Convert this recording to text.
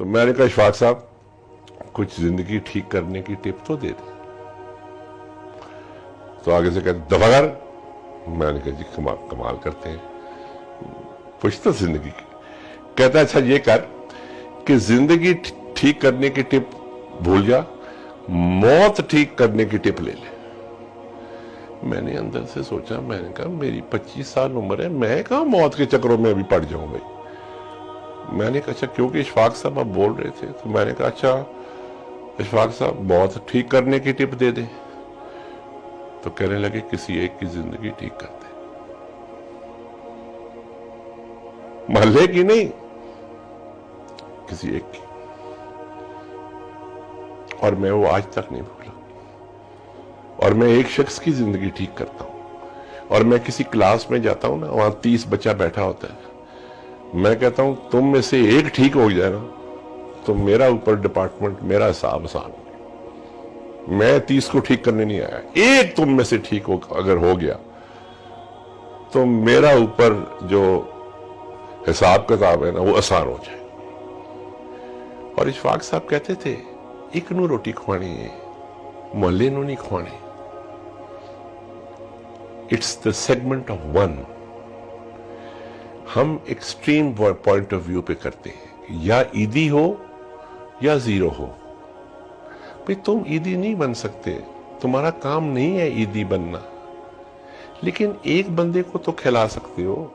تو میں نے کہا اشفاق صاحب کچھ زندگی ٹھیک کرنے کی ٹپ تو دے دیں. تو آگے سے کہتے دفع کر. میں نے کہا جی کمال کرتے ہیں, پوچھتا زندگی کی. کہتا اچھا یہ کر کہ زندگی ٹھیک کرنے کی ٹپ بھول جا, موت ٹھیک کرنے کی ٹپ لے لے. میں نے اندر سے سوچا, میں نے کہا میری 25 سال عمر ہے, میں کہاں موت کے چکروں میں ابھی پڑ جاؤں بھائی. میں نے کہا اچھا کیونکہ اشفاق صاحب آپ بول رہے تھے تو میں نے کہا اچھا اشفاق صاحب موت ٹھیک کرنے کی ٹپ دے دیں. تو کہنے لگے کسی ایک کی زندگی ٹھیک کر دیں, محلے کی نہیں, کسی ایک کی. اور میں وہ آج تک نہیں بھولا. اور میں ایک شخص کی زندگی ٹھیک کرتا ہوں. اور میں کسی کلاس میں جاتا ہوں نا, وہاں 30 بچہ بیٹھا ہوتا ہے, میں کہتا ہوں تم میں سے ایک ٹھیک ہو جائے نا تو میرا اوپر ڈپارٹمنٹ, میرا حساب آسان ہو گیا. میں 30 کو ٹھیک کرنے نہیں آیا, ایک تم میں سے ٹھیک اگر ہو گیا تو میرا اوپر جو حساب کتاب ہے نا وہ آسان ہو جائے. اور اشفاق صاحب کہتے تھے ایک نو روٹی کھوانی ہے, محلے نو نہیں کھوانی. It's the segment of one. ہم ایکسٹریم پوائنٹ آف ویو پہ کرتے ہیں, یا عیدی ہو یا زیرو ہو. بھئی تم عیدی نہیں بن سکتے, تمہارا کام نہیں ہے عیدی بننا, لیکن ایک بندے کو تو کھلا سکتے ہو.